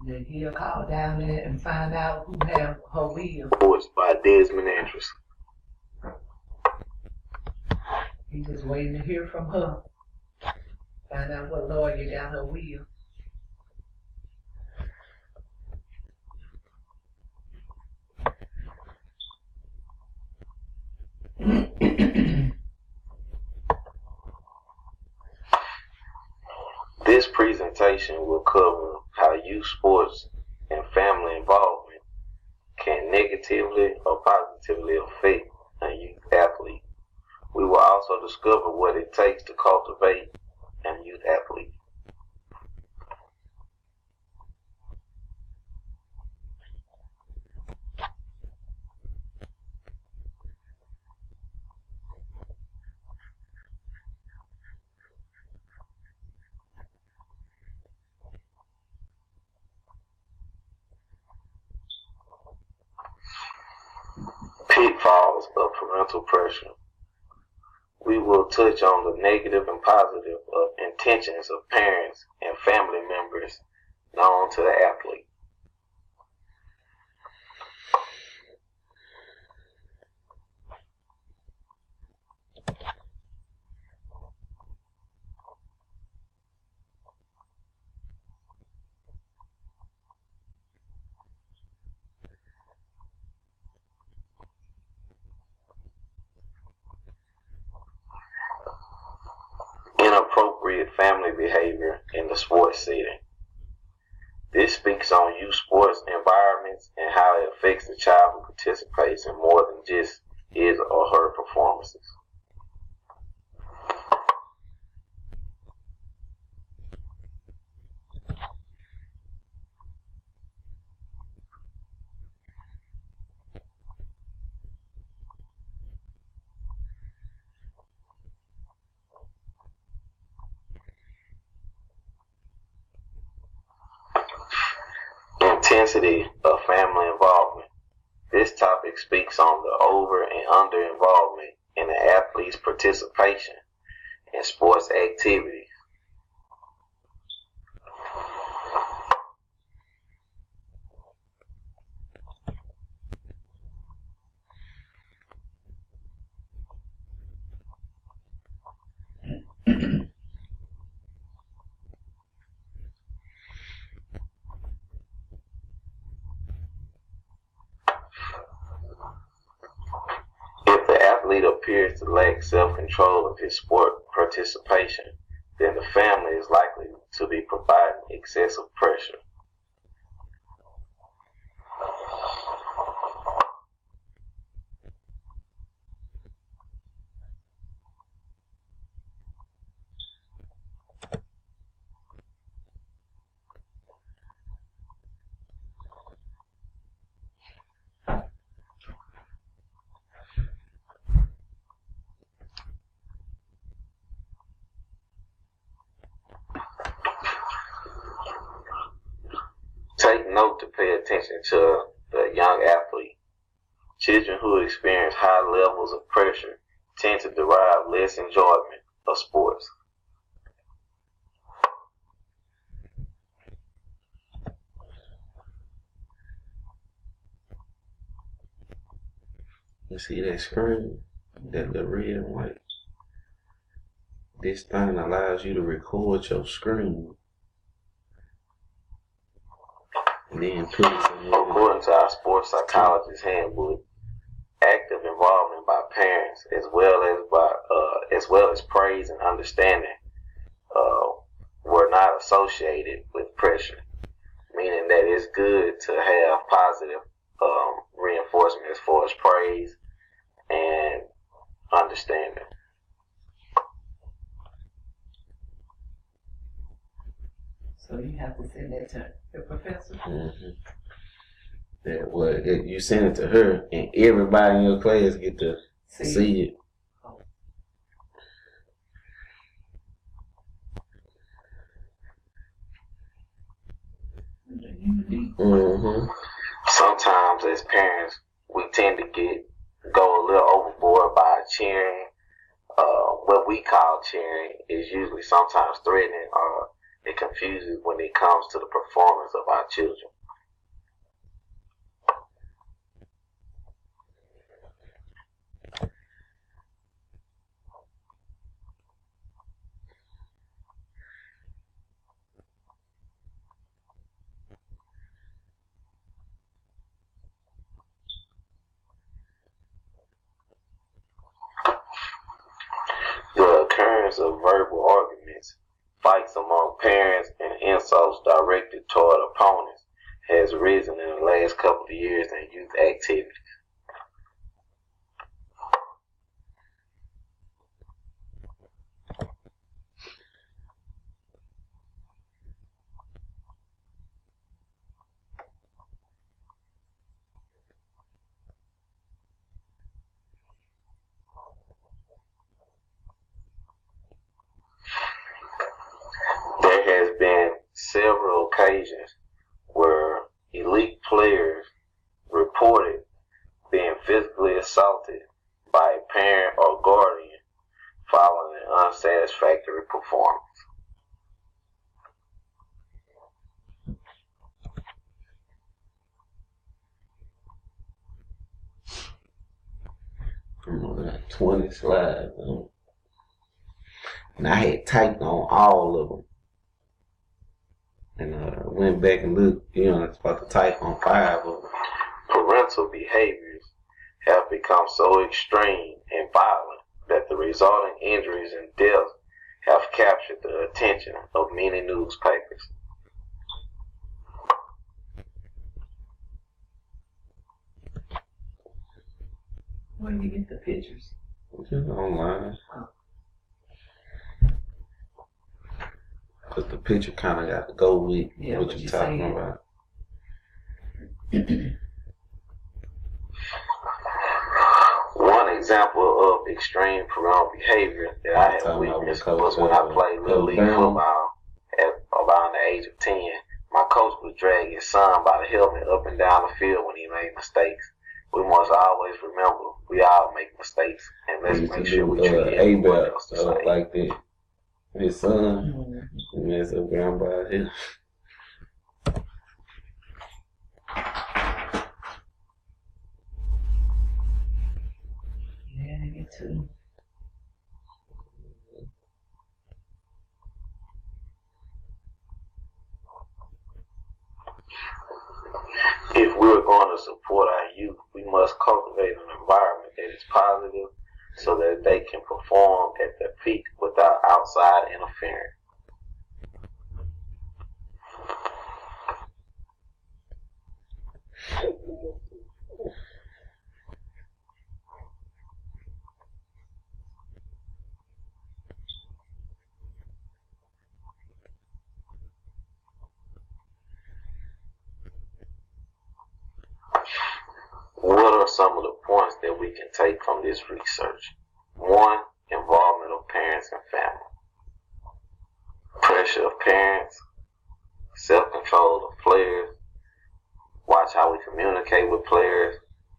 Then he'll call down there and find out who have her wheel. Voiced by Desmond Andrews. He's just waiting to hear from her. Find out what lawyer got her wheel. This presentation will cover how youth sports and family involvement can negatively or positively affect a youth athlete. We will also discover what it takes to cultivate a youth athlete. Pitfalls of parental pressure. We will touch on the negative and positive of intentions of parents and family members known to the athlete. Inappropriate family behavior in the sports setting. This speaks on youth sports environments and how it affects the child who participates in more than just his or her performances. Intensity of family involvement. This topic speaks on the over and under involvement in an athlete's participation in sports activities. If the athlete appears to lack self-control of his sport participation, then the family is likely to be providing excessive pressure. Take note to pay attention to the young athlete. Children who experience high levels of pressure tend to derive less enjoyment of sports. You see that screen? That little red and white? This thing allows you to record your screen. And then put it in there. According to our sports psychologist handbook, active involvement by parents as well as praise and understanding were not associated with pressure, meaning that it's good to have positive reinforcement as far as praise and understanding. So you have to send that to the professor. Mm-hmm. That you send it to her, and everybody in your class get to see it. Mm-hmm. Sometimes as parents, we tend to go a little overboard by cheering. What we call cheering is usually sometimes threatening or It confuses when it comes to the performance of our children. The occurrence of verbal arguments, fights among parents, and insults directed toward opponents has risen in the last couple of years in youth activities. There has been several occasions where elite players reported being physically assaulted by a parent or guardian following an unsatisfactory performance. I got 20 slides. And I had typed on all of them. And went back and looked, I was about to type on 5 of them. Parental behaviors have become so extreme and violent that the resulting injuries and deaths have captured the attention of many newspapers. Where do you get the pictures? Just online. Because the picture kind of got to go with what you're talking about. One example of extreme parental behavior that I have witnessed was when I played Little League football at around the age of 10. My coach would drag his son by the helmet up and down the field when he made mistakes. We must always remember we all make mistakes, and let's make sure we treat everyone else the same. Like that. His son, he messed up grandpa here. Yeah, I get to. If we're going to support our youth, we must cultivate an environment that is positive so that they can perform at their peak without outside interference. What are some of the points that we can take from this research? 1. Involvement of parents and family. Pressure of parents. Self-control of players. Watch how we communicate with players.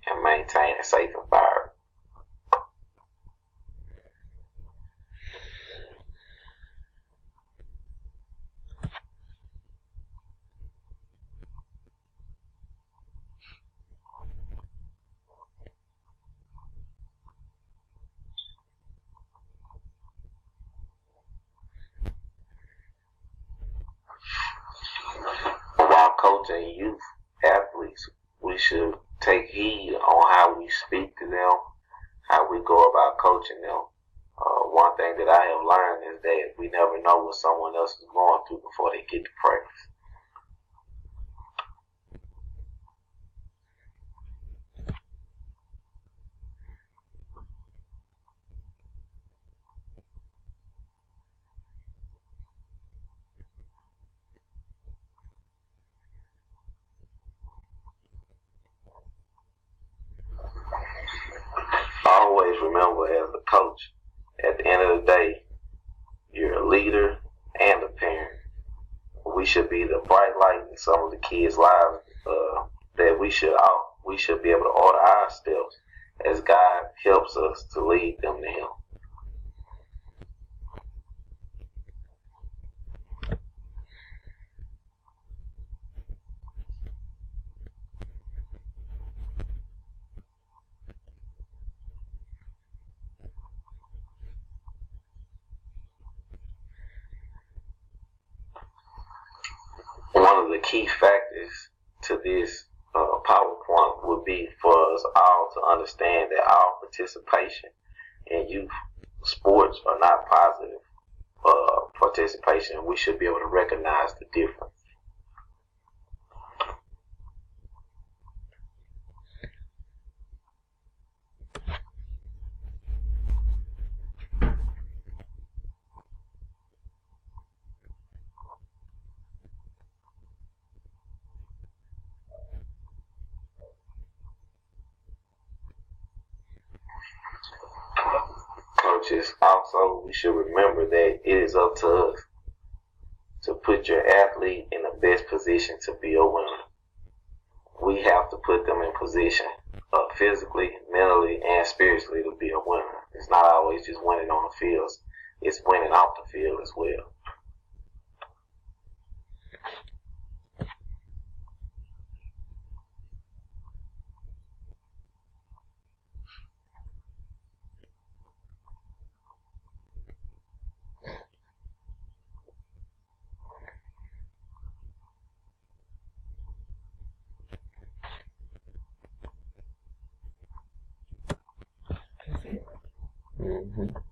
And maintain a safe environment. While coaching youth athletes, we should take heed on how we speak to them, how we go about coaching them. One thing that I have learned is that we never know what someone else is going through before they get to practice. Always remember, as a coach, at the end of the day, you're a leader and a parent. We should be the bright light in some of the kids' lives that we should be able to order our steps as God helps us to lead them to Him. of the key factors to this PowerPoint would be for us all to understand that our participation in youth sports are not positive participation. We should be able to recognize the difference. Coaches, also, we should remember that it is up to us to put your athlete in the best position to be a winner. We have to put them in position physically, mentally, and spiritually to be a winner. It's not always just winning on the fields. It's winning off the field as well. That's it. Mm-hmm.